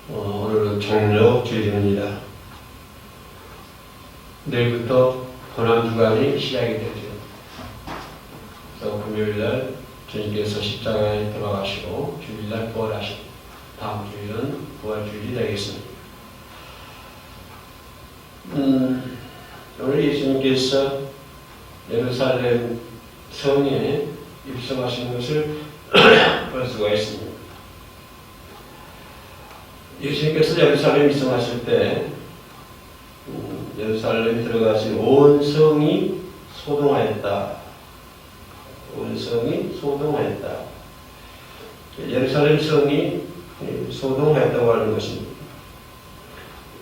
오늘은 종료 주일입니다. 내일부터 고난주간이 시작이 되죠. 그래서 금요일날 주님께서 십자가에 돌아가시고 주일날 부활하시고 다음 주일은 부활주일이 되겠습니다. 오늘 예수님께서 예루살렘 성에 입성하신 것을 볼 수가 있습니다. 예수님께서 예루살렘에 입성하실 때 예루살렘에 들어가신 온 성이 소동하였다. 온 성이 소동하였다. 예루살렘 성이 소동하였다고 하는 것입니다.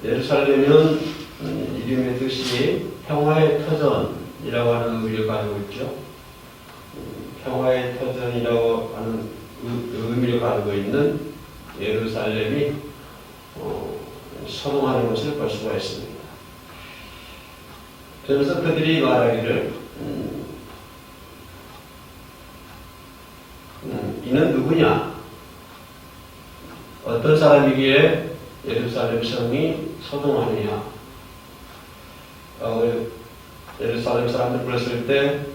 예루살렘은 이름의 뜻이 평화의 터전이라고 하는 의미를 가지고 있죠. 평화의 터전이라고 하는 의미를 가지고 있는 예루살렘이 소동하는 것을 볼 수가 있습니다. 그래서 그들이 말하기를 이는 누구냐? 어떤 사람이기에 예루살렘 성이 소동하느냐? 예루살렘 사람들 불렀을 때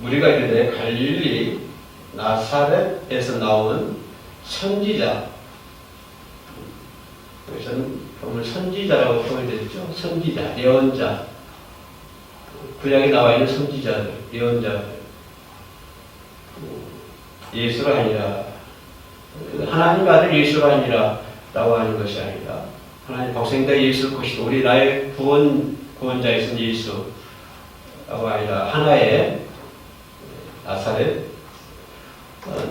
우리가 이르되 갈릴리 나사렛에서 나온 선지자, 여기서는 오늘 선지자라고 표현됐죠. 선지자, 예언자, 구약에 나와 있는 선지자들, 예언자들, 예수가 아니라 하나님 아들 예수가 아니라 라고 하는 것이 아니라 하나님 독생자 예수일 것이고 우리 나의 구원자이신 예수라고 아니라 하나의 나사렛,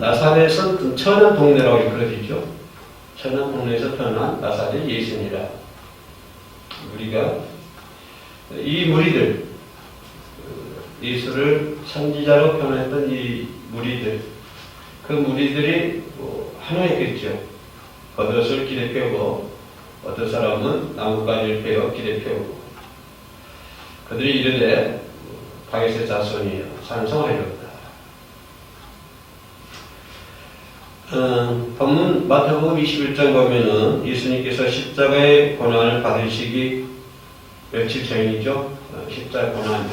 나사렛은 천한 동네라고 일컬어지죠. 천한 동네에서 태어난 나사렛 예수니라. 우리가 이 무리들, 예수를 선지자로 표현했던 이 무리들, 그 무리들이 하나였겠죠. 겉옷을 길에 펴고 어떤 사람은 나뭇가지를 펴고 길에 펴고 그들이 이르되 다윗의 자손이여 찬송하리로다. 본문 마태복음 21장 보면은 예수님께서 십자가의 고난을 받으시기 며칠 전이죠. 십자가 고난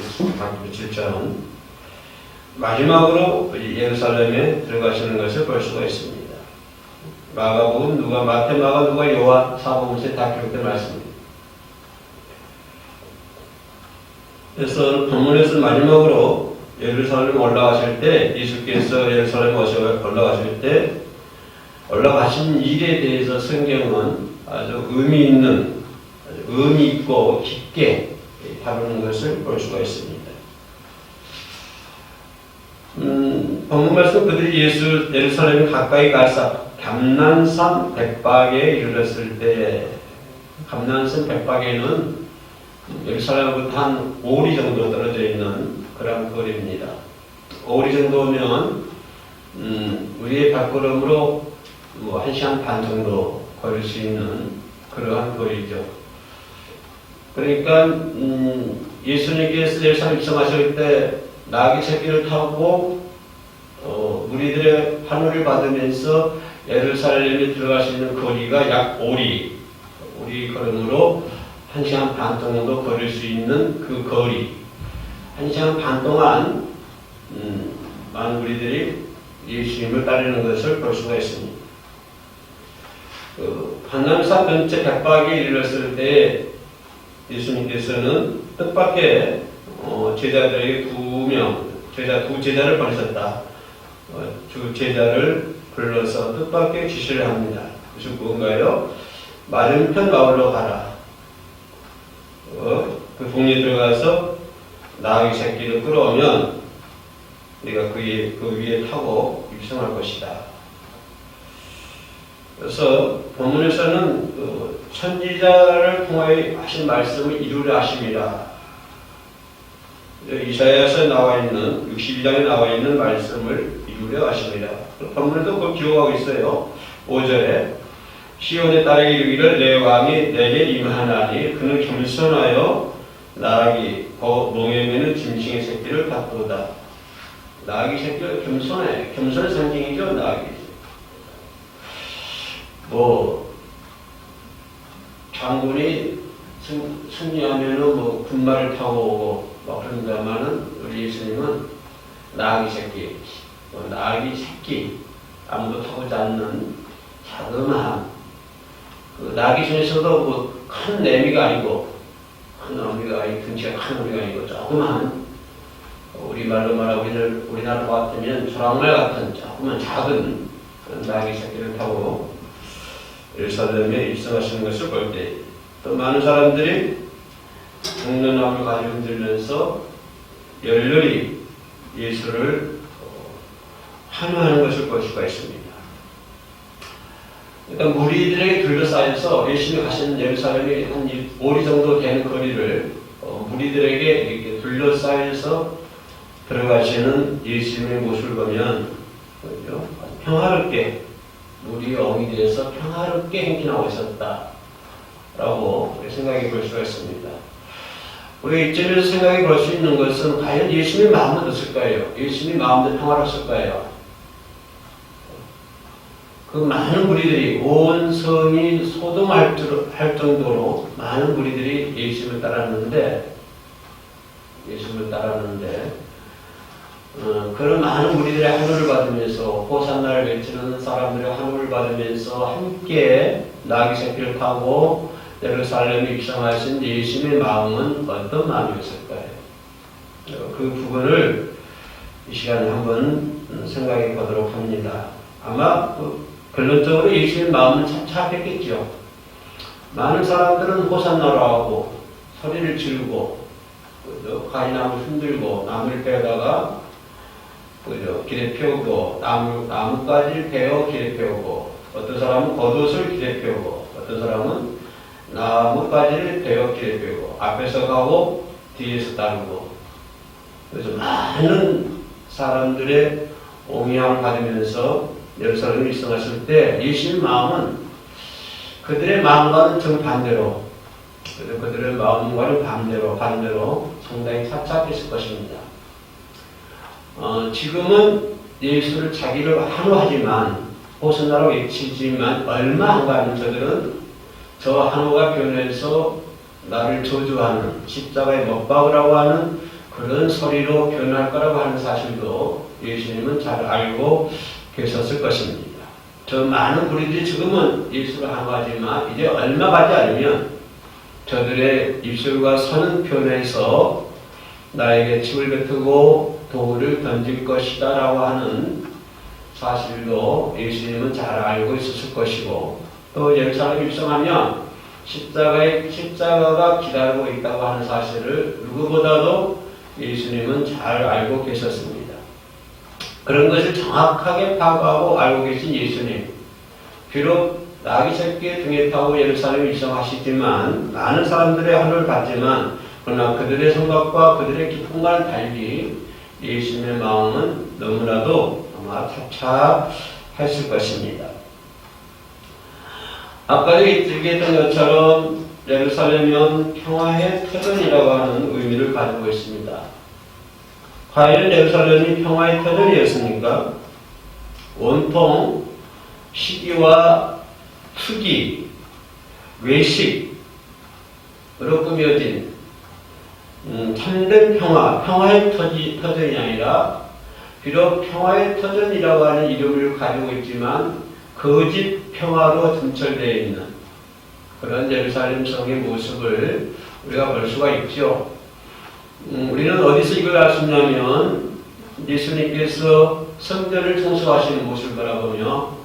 며칠 전 마지막으로 예루살렘에 들어가시는 것을 볼 수가 있습니다. 마가복음, 누가, 마태, 마가, 누가, 요한, 사복음서에 다 기록된 말씀입니다. 그래서 본문에서 마지막으로 예루살렘 올라가실 때 예수께서 예루살렘 올라가실 때 올라가신 일에 대해서 성경은 아주 의미 있고 깊게 다루는 것을 볼 수가 있습니다. 본문 말씀 그들이 예루살렘 가까이 가서 감난산 백박에 이르렀을 때, 감난산 백박에는 예루살렘부터 한 5리 정도 떨어져 있는 그런 거리입니다. 5리 정도면 우리의 발걸음으로 1시간 반 정도 걸을 수 있는 그러한 거리죠. 그러니까 예수님께서 예루살렘 입성하실 때 나귀 새끼를 타고 무리들의 환호를 받으면서 예루살렘에 들어가시는 거리가 약 5리 걸음으로 1시간 반 정도 걸을 수 있는 그 거리, 1시간 반 동안 많은 무리들이 예수님을 따르는 것을 볼 수가 있습니다. 감난산 전체 백박에 이르렀을 때 예수님께서는 뜻밖의 제자들에게 두 제자를 보내셨다. 두 제자를 불러서 뜻밖의 지시를 합니다. 그것이 뭔가요? 맞은편 마을로 가라. 그 동네에 들어가서 나귀 새끼를 끌어오면 네가 그 위에 타고 입성할 것이다. 그래서 본문에서는 선지자를 통하여 하신 말씀을 이루려 하심이라. 이사야서에 나와 있는 62장에 나와 있는 말씀을 이루려 하심이라. 본문에도 그걸 기록하고 있어요. 5절에 시온의 딸에게 이르기를 내 왕이 내게 임하나니 그는 겸손하여 나귀 몽에 매는 짐승의 새끼를 갖도다. 나귀 새끼를 겸손해. 겸손의 상징이죠. 나귀. 장군이 승리하면은 뭐 군마를 타고 오고 막 그런다마는 우리 예수님은 나귀 새끼 아무도 타고지 않는 자그마한 그 나귀 중에서도 뭐 큰 내미가 아니고 큰 어미가 아니고 등치가 큰 어미가 아니고 조그마한 우리말로 말하면 우리나라 같으면 조랑말 같은 조그만 작은 그런 나귀 새끼를 타고 예루살렘에 입성하시는 것을 볼 때 또 많은 사람들이 장로나무를 가지고 흔들면서 열렬히 예수를 환호하는 것을 볼 수가 있습니다. 그러니까 무리들에게 둘러싸여서 예수님이 가시는 예루살렘이 한 5리 정도 되는 거리를 무리들에게 이렇게 둘러싸여서 들어가시는 예수님의 모습을 보면 그렇죠? 평화롭게 무리의 엉이 되어서 평화롭게 행진하고 있었다라고 생각해 볼 수가 있습니다. 우리 이쯤에서 생각해 볼 수 있는 것은 과연 예수님의 마음은 어땠을까요? 예수님의 마음도 평화로웠을까요? 그 많은 무리들이 온 성이 소동할 정도로 많은 무리들이 예수님을 따랐는데 그런 많은 무리들의 환호를 받으면서 호산나를 외치는 사람들의 환호를 받으면서 함께 나귀 새끼를 타고 예루살렘에 입성하신 예수님의 마음은 어떤 마음이었을까요? 그 부분을 이 시간에 한번 생각해 보도록 합니다. 아마 결론적으로 예수님의 마음은 참 착했겠죠. 많은 사람들은 호산나라 하고 소리를 지르고 가지나무를 흔들고 나무를 베다가 길에 피우고 나뭇가지를 베어 길에 피우고 어떤 사람은 겉옷을 길에 피우고 어떤 사람은 나뭇가지를 베어 길에 피우고 앞에서 가고 뒤에서 따르고 그래서 많은 사람들의 옹이함을 받으면서 예루살렘에 입성했을 때 예수님의 마음은 그들의 마음과는 정반대로 그들의 마음과는 반대로 상당히 착잡했을 것입니다. 지금은 예수를 자기를 환호하지만 호산나라고 외치지만 얼마 안 가는 저들은 저 환호가 변해서 나를 저주하는 십자가에 못 박으라고 하는 그런 소리로 변할 거라고 하는 사실도 예수님은 잘 알고 계셨을 것입니다. 저 많은 무리들이 지금은 예수를 환호하지만 이제 얼마 가지 않으면 저들의 입술과 선은 변해서 나에게 침을 뱉고 돌을 던질 것이다 라고 하는 사실도 예수님은 잘 알고 있었을 것이고 또 예루살렘에 입성하면 십자가가 기다리고 있다고 하는 사실을 누구보다도 예수님은 잘 알고 계셨습니다. 그런 것을 정확하게 파악하고 알고 계신 예수님, 비록 나귀 새끼 등에 타고 예루살렘에 입성하시지만 많은 사람들의 환호를 받지만 그러나 그들의 생각과 그들의 기쁨과는 달리 예수님의 마음은 너무나도 아마 착잡했을 것입니다. 아까 얘기했던 것처럼 예루살렘은 평화의 터전이라고 하는 의미를 가지고 있습니다. 과연 예루살렘이 평화의 터전이었습니까? 온통 시기와 투기, 외식으로 꾸며진 참된 평화의 터전이 아니라 비록 평화의 터전이라고 하는 이름을 가지고 있지만 거짓 평화로 점철되어 있는 그런 예루살렘 성의 모습을 우리가 볼 수가 있죠. 우리는 어디서 이걸 알 수 있냐면 예수님께서 성전을 청소하시는 모습을 바라보며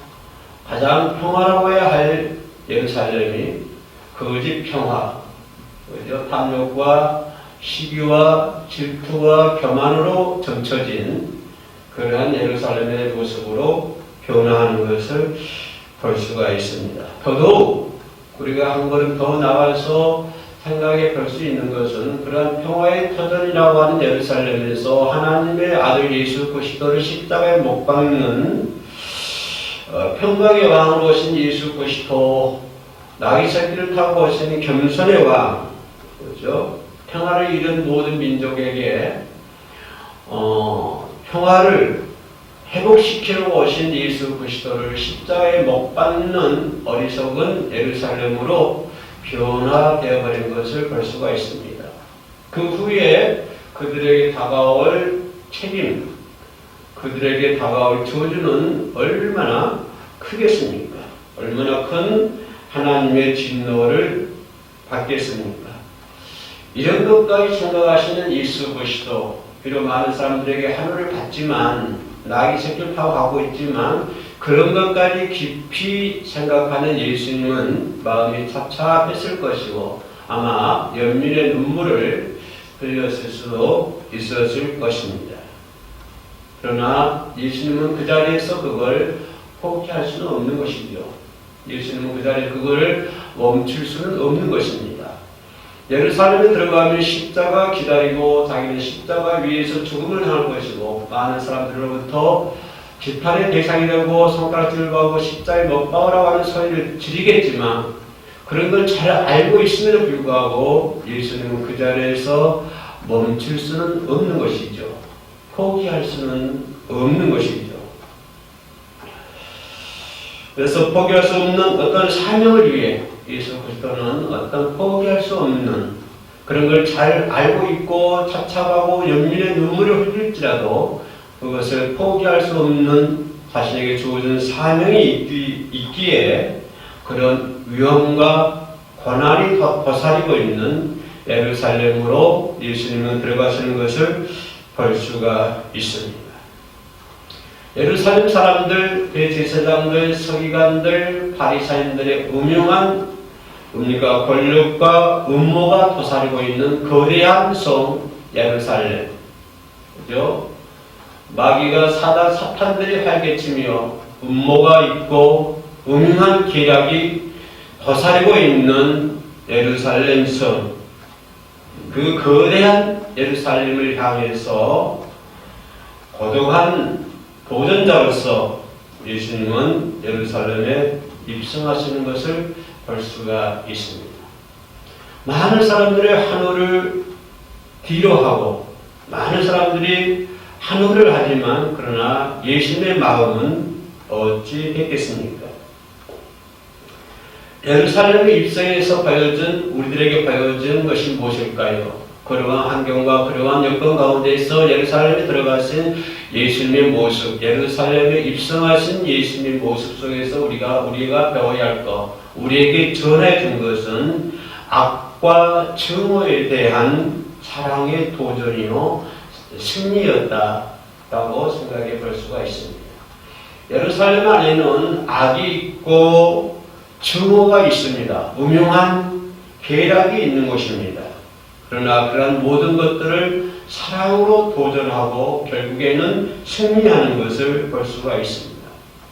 가장 평화라고 해야 할 예루살렘이 거짓 평화, 탐욕과 시기와 질투와 교만으로 점쳐진 그러한 예루살렘의 모습으로 변화하는 것을 볼 수가 있습니다. 더더욱 우리가 한 걸음 더 나가서 생각해 볼 수 있는 것은 그러한 평화의 터전이라고 하는 예루살렘에서 하나님의 아들 예수 그리스도를 십자가에 못 박는 평강의 왕으로 오신 예수 그리스도, 나귀 새끼를 타고 오신 겸손의 왕, 그렇죠? 평화를 잃은 모든 민족에게 평화를 회복시키러 오신 예수 그리스도를 십자가에 못 박는 어리석은 예루살렘으로 변화되어 버린 것을 볼 수가 있습니다. 그 후에 그들에게 다가올 책임, 그들에게 다가올 저주는 얼마나 크겠습니까? 얼마나 큰 하나님의 진노를 받겠습니까? 이런 것까지 생각하시는 예수 그리스도, 비록 많은 사람들에게 한우를 받지만 나귀 새끼를 타고 가고 있지만 그런 것까지 깊이 생각하는 예수님은 마음이 착잡했을 것이고 아마 연민의 눈물을 흘렸을 수도 있었을 것입니다. 그러나 예수님은 그 자리에서 그걸 포기할 수는 없는 것이죠. 예수님은 그 자리에 그걸 멈출 수는 없는 것입니다. 예루살렘에 들어가면 십자가 기다리고 자기는 십자가 위에서 죽음을 당할 것이고 많은 사람들로부터 비판의 대상이 되고 손가락질을 받고 십자가에 못 박으라고 하는 소리를 지르겠지만 그런 걸 잘 알고 있음에도 불구하고 예수님은 그 자리에서 멈출 수는 없는 것이죠. 포기할 수는 없는 것이죠. 그래서 포기할 수 없는 어떤 사명을 위해 예수 그리스도는 어떤 포기할 수 없는 그런 걸 잘 알고 있고 착잡하고 연민의 눈물을 흘릴지라도 그것을 포기할 수 없는 자신에게 주어진 사명이 있기에 그런 위험과 고난이 도사리고 있는 예루살렘으로 예수님은 들어가시는 것을 볼 수가 있습니다. 예루살렘 사람들, 대제사장들, 서기관들, 바리사인들의 음흉한 음리가 권력과 음모가 도사리고 있는 거대한 성 예루살렘, 그죠? 마귀가 사탄들이 활개치며 음모가 있고 음흉한 계략이 도사리고 있는 예루살렘 성, 그 거대한 예루살렘을 향해서 고독한 도전자로서 예수님은 예루살렘에 입성하시는 것을 볼 수가 있습니다. 많은 사람들의 한우를 뒤로하고 많은 사람들이 한우를 하지만 그러나 예수님의 마음은 어찌 했겠습니까? 예루살렘에 입성해서 우리들에게 보여준 것이 무엇일까요? 그러한 환경과 그러한 여건 가운데서 예루살렘에 들어가신 예수님의 모습, 예루살렘에 입성하신 예수님의 모습 속에서 우리가 배워야 할 것, 우리에게 전해 준 것은 악과 증오에 대한 사랑의 도전이요 승리였다라고 생각해 볼 수가 있습니다. 예루살렘 안에는 악이 있고 증오가 있습니다. 음흉한 계략이 있는 곳입니다. 그러나 그러한 모든 것들을 사랑으로 도전하고 결국에는 승리하는 것을 볼 수가 있습니다.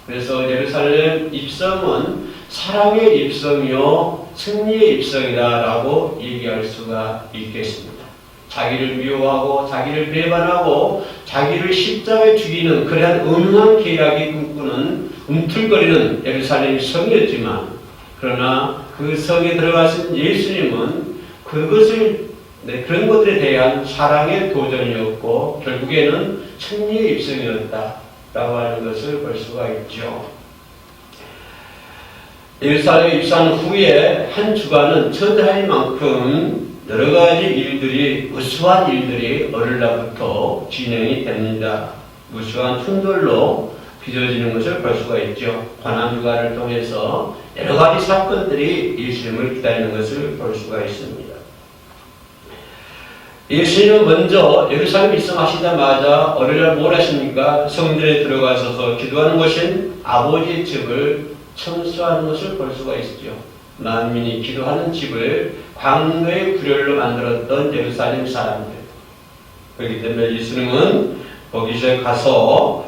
그래서 예루살렘 입성은 사랑의 입성이요 승리의 입성이다라고 얘기할 수가 있겠습니다. 자기를 미워하고 자기를 배반하고 자기를 십자가에 죽이는 그러한 음흉한 계략이 꿈꾸는 움틀거리는 예루살렘 성이었지만 그러나 그 성에 들어가신 예수님은 그런 것들에 대한 사랑의 도전이었고 결국에는 승리의 입성이었다라고 하는 것을 볼 수가 있죠. 예루살렘에 입성한 후에 한 주간은 천대할 만큼 여러 가지 일들이, 우수한 일들이 어릴날부터 진행이 됩니다. 우수한 충돌로 빚어지는 것을 볼 수가 있죠. 관함주간을 통해서 여러 가지 사건들이 예수님을 기다리는 것을 볼 수가 있습니다. 예수님은 먼저 예루살렘에 입성하시자마자 어린날 뭘 하십니까? 성전에 들어가셔서 기도하는 것인 아버지의 집을 청소하는 것을 볼 수가 있죠. 만민이 기도하는 집을 광야의 구렬로 만들었던 예루살렘 사람들. 그렇기 때문에 예수님은 거기서 가서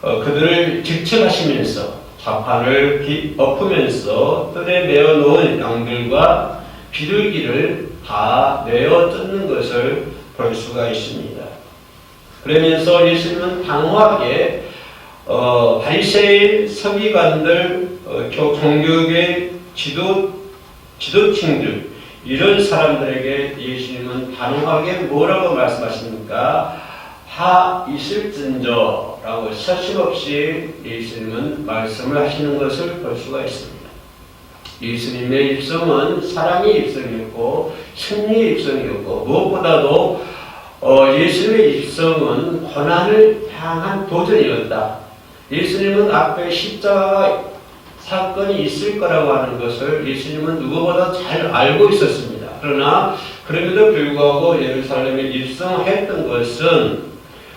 그들을 질책하시면서 자판을 엎으면서 뜰에 메어 놓은 양들과 비둘기를 다 내어 뜯는 것을 볼 수가 있습니다. 그러면서 예수님은 단호하게 바리새인 서기관들, 종교의 지도층들 이런 사람들에게 예수님은 단호하게 뭐라고 말씀하십니까? 하 있을진저라고 서슴없이 예수님은 말씀을 하시는 것을 볼 수가 있습니다. 예수님의 일성은 사랑의 일성이었고 승리의 일성이었고 무엇보다도 예수님의 일성은 고난을 향한 도전이었다. 예수님은 앞에 십자가 사건이 있을 거라고 하는 것을 예수님은 누구보다 잘 알고 있었습니다. 그러나 그럼에도 불구하고 예루살렘에 입성했던 것은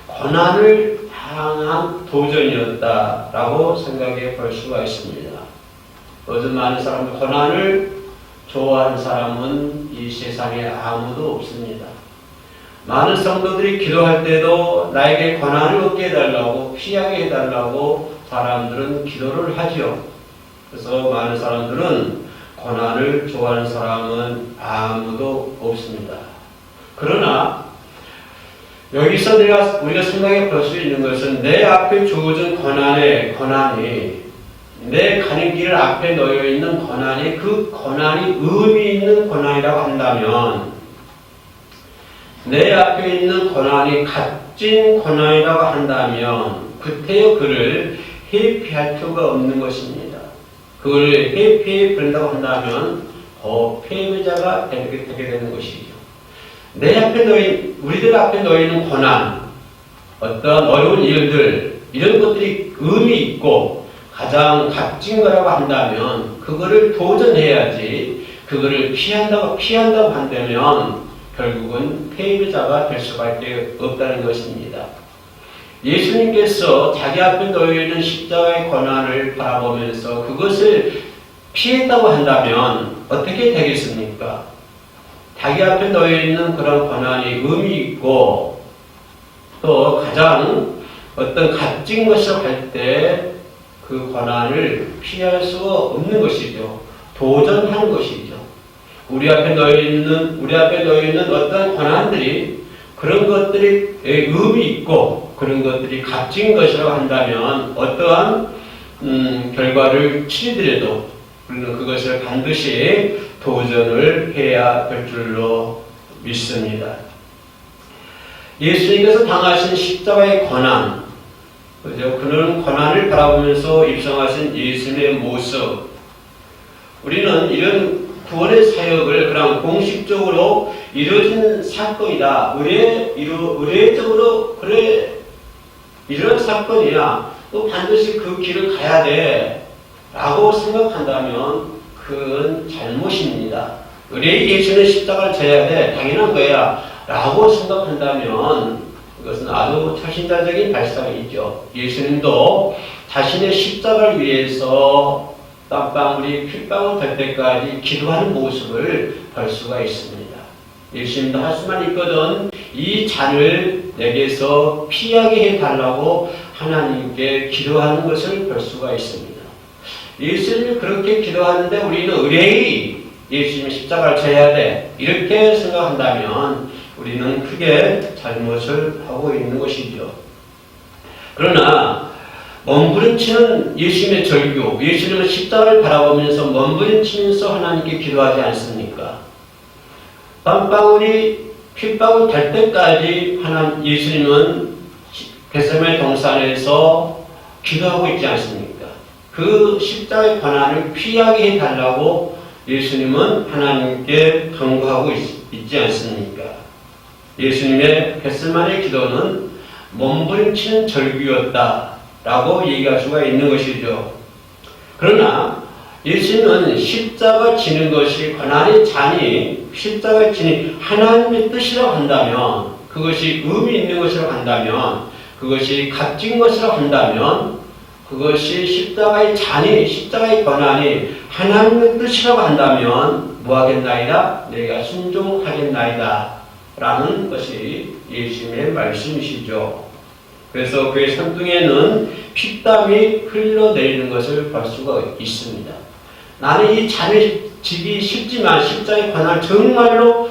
고난을 향한 도전이었다라고 생각해 볼 수가 있습니다. 요즘 많은 사람들 고난을 좋아하는 사람은 이 세상에 아무도 없습니다. 많은 성도들이 기도할 때도 나에게 고난을 얻게 해달라고 피하게 해달라고 사람들은 기도를 하죠. 그래서 많은 사람들은 고난을 좋아하는 사람은 아무도 없습니다. 그러나 여기서 우리가 생각해 볼 수 있는 것은 내 앞에 주어진 고난이 내 가는 길 앞에 놓여 있는 고난이 그 고난이 의미 있는 고난이라고 한다면 내 앞에 있는 고난이 값진 고난이라고 한다면 그때의 그를 회피할 필요가 없는 것입니다. 그걸 회피해 버린다고 한다면 패배자가 되게 되는 것이죠. 우리들 앞에 놓여있는 고난, 어떤 어려운 일들, 이런 것들이 의미 있고 가장 값진 거라고 한다면 그거를 도전해야지 그거를 피한다고 한다면 결국은 패배자가 될 수밖에 없다는 것입니다. 예수님께서 자기 앞에 놓여있는 십자가의 고난을 바라보면서 그것을 피했다고 한다면 어떻게 되겠습니까? 자기 앞에 놓여있는 그런 고난이 의미 있고 또 가장 어떤 값진 것이라고 할 때 그 고난을 피할 수가 없는 것이죠. 도전하는 것이죠. 우리 앞에 놓여있는 어떤 고난들이 그런 것들이 의미 있고 그런 것들이 값진 것이라고 한다면 어떠한 결과를 치르더라도 우리는 그것을 반드시 도전을 해야 될 줄로 믿습니다. 예수님께서 당하신 십자가의 고난, 그죠? 그는 고난을 바라보면서 입성하신 예수님의 모습, 우리는 이런 구원의 사역을 그냥 공식적으로 이루어진 사건이다. 의례적으로 이런 사건이야. 또 반드시 그 길을 가야 돼. 라고 생각한다면 그건 잘못입니다. 의뢰의 예수는 십자가를 져야 돼. 당연한 거야. 라고 생각한다면 그것은 아주 초신자적인 발상이죠. 예수님도 자신의 십자가를 위해서 땀방울이 핏방울 될 때까지 기도하는 모습을 볼 수가 있습니다. 예수님도 할 수만 있거든 이 잔을 내게서 피하게 해달라고 하나님께 기도하는 것을 볼 수가 있습니다. 예수님이 그렇게 기도하는데 우리는 의뢰의 예수님이 십자가를 져야 돼 이렇게 생각한다면 우리는 크게 잘못을 하고 있는 것이죠. 그러나 몸부림치는 예수님의 절규, 예수님은 십자가를 바라보면서 몸부림치면서 하나님께 기도하지 않습니까? 땀방울이 핏방울 될 때까지 예수님은 겟세마네 동산에서 기도하고 있지 않습니까? 그 십자가의 고난을 피하게 해달라고 예수님은 하나님께 간구하고 있지 않습니까? 예수님의 겟세마네 기도는 몸부림치는 절규였다라고 얘기할 수가 있는 것이죠. 그러나 예수님은 십자가 지는 것이 고난의 잔이 십자가 지는 하나님의 뜻이라고 한다면 그것이 의미 있는 것이라고 한다면 그것이 값진 것이라고 한다면 그것이 십자가의 잔이 십자가의 고난이 하나님의 뜻이라고 한다면 뭐하겠나이다? 내가 순종하겠나이다 라는 것이 예수님의 말씀이시죠. 그래서 그의 손등에는 핏땀이 흘러내리는 것을 볼 수가 있습니다. 나는 이 잔을 지기 쉽지만 십자가의 고난을 정말로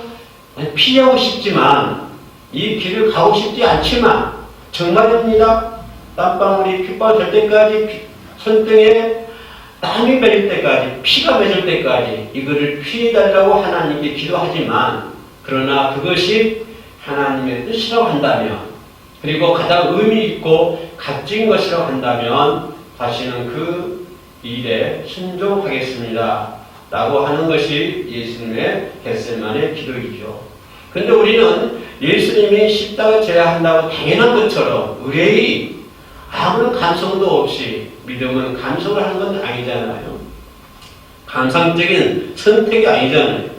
피하고 싶지만 이 길을 가고 싶지 않지만 정말입니다. 땀방울이 핏방울 될 때까지 손등에 땀이 맺을 때까지 피가 맺을 때까지 이거를 피해달라고 하나님께 기도하지만 그러나 그것이 하나님의 뜻이라고 한다면 그리고 가장 의미 있고 값진 것이라고 한다면 다시는 그 일에 순종하겠습니다 라고 하는 것이 예수님의 겟세마네 기도이죠. 그런데 우리는 예수님이 십자가 져야 한다고 당연한 것처럼 의뢰의 아무런 감성도 없이 믿음은 감성을 하는 건 아니잖아요. 감상적인 선택이 아니잖아요.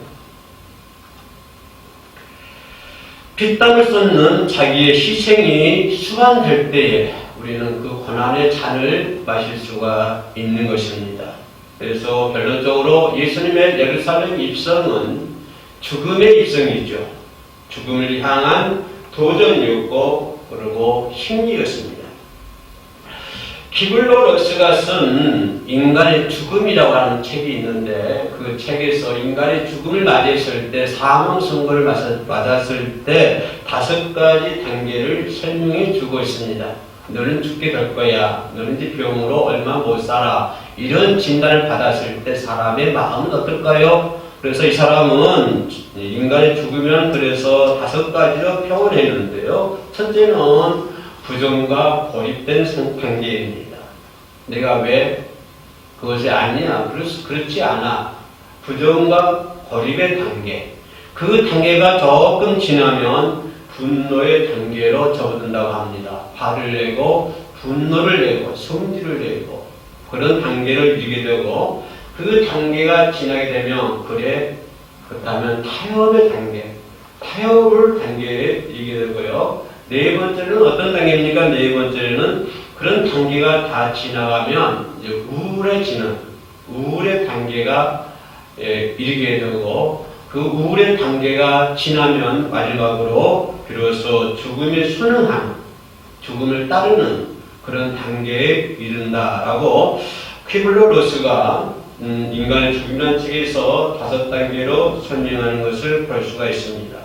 피땀을 쏟는 자기의 희생이 수반될 때에 우리는 그 고난의 잔을 마실 수가 있는 것입니다. 그래서 결론적으로 예수님의 예루살렘 입성은 죽음의 입성이죠. 죽음을 향한 도전이었고 그리고 힘이었습니다. 키블러 러스가 쓴 인간의 죽음이라고 하는 책이 있는데 그 책에서 인간의 죽음을 맞았을 때 사망 선고를 맞았을 때 5가지 단계를 설명해 주고 있습니다. 너는 죽게 될 거야. 너는 이제 병으로 얼마 못 살아. 이런 진단을 받았을 때 사람의 마음은 어떨까요? 그래서 이 사람은 인간의 죽으면 그래서 5가지로 표현했는데요. 첫째는 부정과 고립된 단계입니다. 내가 왜 그것이 아니야? 그렇지 않아. 부정과 고립의 단계. 그 단계가 조금 지나면 분노의 단계로 접어든다고 합니다. 화를 내고 분노를 내고 성질을 내고 그런 단계를 이르게 되고 그 단계가 지나게 되면 그렇다면 타협의 단계, 타협을 단계에 이르게 되고요. 네 번째는 어떤 단계입니까? 네 번째는 그런 단계가 다 지나가면 이제 우울의 단계가 이르게 되고 그 우울의 단계가 지나면 마지막으로 비로소 죽음에 순응한 죽음을 따르는 그런 단계에 이른다라고 키블러 로스가 인간의 죽음이라는 책에서 5단계로 설명하는 것을 볼 수가 있습니다.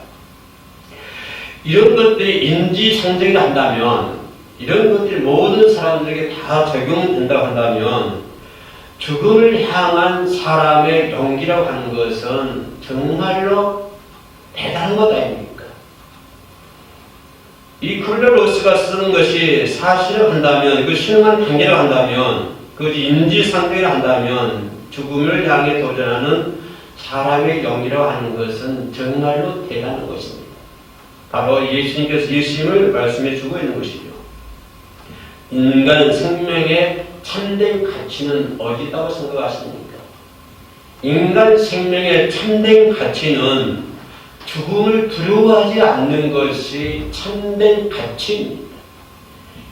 이런 것들이 인지상정이 한다면 이런 것들이 모든 사람들에게 다 적용된다고 한다면 죽음을 향한 사람의 용기라고 하는 것은 정말로 대단한 것 아닙니까? 이 키블러 로스가 쓰는 것이 사실을 한다면 그 신앙한 단계를 한다면 그것이 인지상정을 한다면 죽음을 향해 도전하는 사람의 용기라고 하는 것은 정말로 대단한 것입니다. 바로 예수님께서 예수님을 말씀해 주고 있는 것이죠. 인간 생명의 참된 가치는 어디 있다고 생각하십니까? 인간 생명의 참된 가치는 죽음을 두려워하지 않는 것이 참된 가치입니다.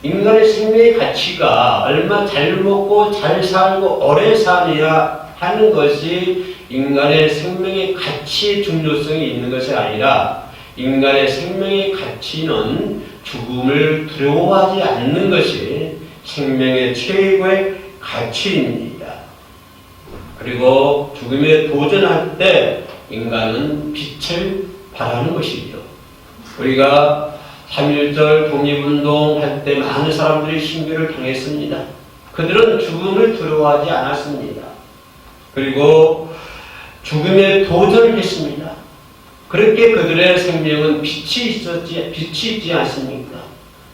인간의 생명의 가치가 얼마 잘 먹고 잘 살고 오래 사느냐 하는 것이 인간의 생명의 가치의 중요성이 있는 것이 아니라 인간의 생명의 가치는 죽음을 두려워하지 않는 것이 생명의 최고의 가치입니다. 그리고 죽음에 도전할 때 인간은 빛을 바라는 것이죠. 우리가 3.1절 독립운동 할 때 많은 사람들이 신교를 당했습니다. 그들은 죽음을 두려워하지 않았습니다. 그리고 죽음에 도전을 했습니다. 그렇게 그들의 생명은 빛이 있지 않습니까?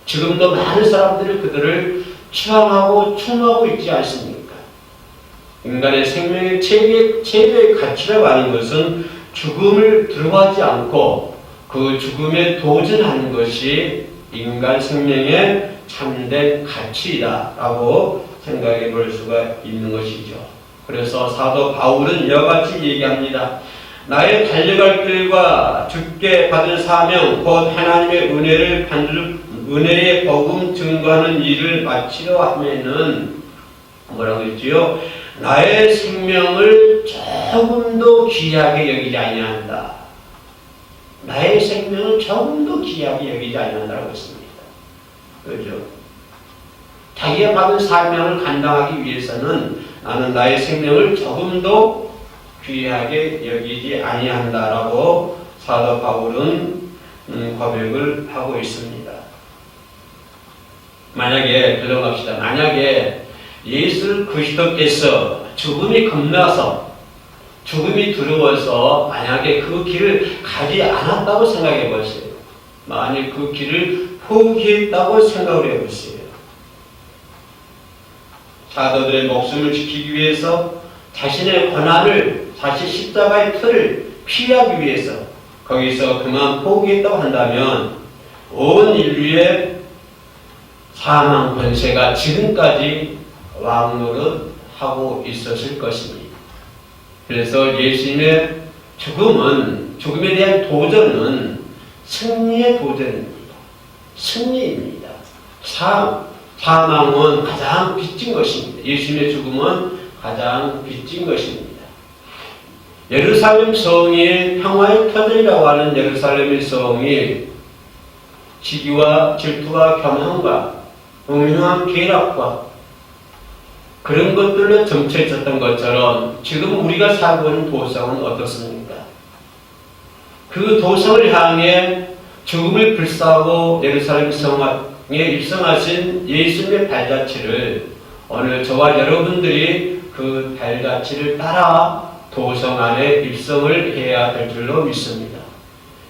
지금도 많은 사람들이 그들을 추앙하고 추모하고 있지 않습니까? 인간의 생명의 최대의 가치라고 하는 것은 죽음을 두려워하지 않고 그 죽음에 도전하는 것이 인간 생명의 참된 가치이다라고 생각해 볼 수가 있는 것이죠. 그래서 사도 바울은 이와 같이 얘기합니다. 나의 달려갈 길과 주께 받은 사명 곧 하나님의 은혜의 복음 증거하는 일을 마치려 하면은 뭐라고 했지요? 나의 생명을 조금도 귀하게 여기지 아니한다. 나의 생명을 조금도 귀하게 여기지 아니한다고 했습니다. 그렇죠? 자기가 받은 사명을 감당하기 위해서는 나는 나의 생명을 조금도 귀하게 여기지 아니한다라고 사도 바울은 고백을 하고 있습니다. 만약에 들어갑시다. 만약에 예수 그리스도께서 죽음이 겁나서 죽음이 두려워서 만약에 그 길을 가지 않았다고 생각해 보세요. 만약 그 길을 포기했다고 생각을 해 보세요. 사도들의 목숨을 지키기 위해서 자신의 고난을 사실 십자가의 틀을 피하기 위해서 거기서 그만 포기했다고 한다면 온 인류의 사망 권세가 지금까지 왕노릇하고 있었을 것입니다. 그래서 예수님의 죽음에 대한 도전은 승리의 도전입니다. 승리입니다. 사망은 가장 빚진 것입니다. 예수님의 죽음은 가장 빚진 것입니다. 예루살렘 성이 평화의 터전이라고 하는 예루살렘의 성이 시기와 질투와 겸함과 음흉한 계략과 그런 것들로 점쳐 있었던 것처럼 지금 우리가 살고 있는 도성은 어떻습니까? 그 도성을 향해 죽음을 불사하고 예루살렘 성에 입성하신 예수님의 발자취를 오늘 저와 여러분들이 그 발자취를 따라 도성 안에 입성을 해야 될 줄로 믿습니다.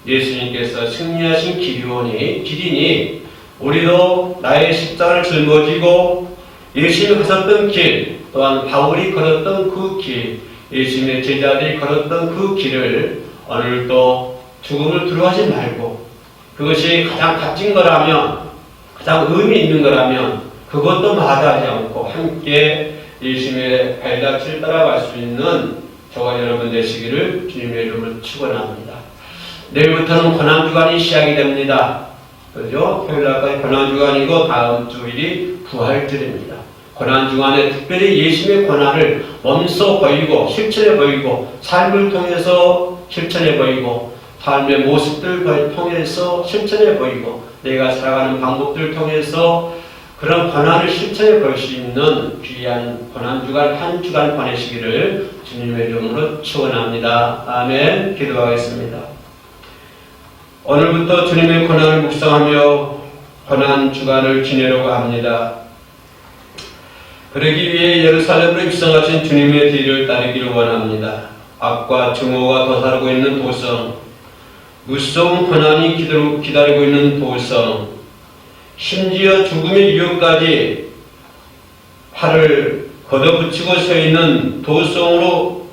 예수님께서 승리하신 기린이 우리도 나의 십자가를 짊어지고 예수님이 걸었던 길, 또한 바울이 걸었던 그 길, 예수님의 제자들이 걸었던 그 길을 오늘도 죽음을 두려워하지 말고 그것이 가장 값진 거라면, 가장 의미 있는 거라면 그것도 마다하지 않고 함께 예수님의 발자취를 따라갈 수 있는 저와 여러분 되시기를 주님의 이름으로 축원합니다. 내일부터는 고난주간이 시작이 됩니다. 그죠? 토요일날까지 고난주간이고 다음 주일이 부활절입니다. 고난주간에 특별히 예수님의 고난을 몸소 보이고 실천해 보이고 삶을 통해서 실천해 보이고 삶의 모습들을 통해서 실천해 보이고 내가 살아가는 방법들을 통해서 그런 고난을 실천해 볼 수 있는 귀한 고난주간 한 주간 보내시기를 주님의 이름으로 축원합니다. 아멘. 기도하겠습니다. 오늘부터 주님의 고난을 묵상하며 고난주간을 지내려고 합니다. 그러기 위해 예루살렘으로 입성하신 주님의 뒤를 따르기를 원합니다. 악과 증오가 도사르고 있는 도성, 무서운 고난이 기다리고 있는 도성, 심지어 죽음의 위협까지 팔을 걷어붙이고 서 있는 도성으로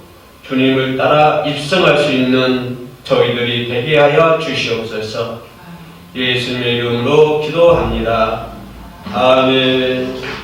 주님을 따라 입성할 수 있는 저희들이 되게 하여 주시옵소서. 예수님의 이름으로 기도합니다. 아멘.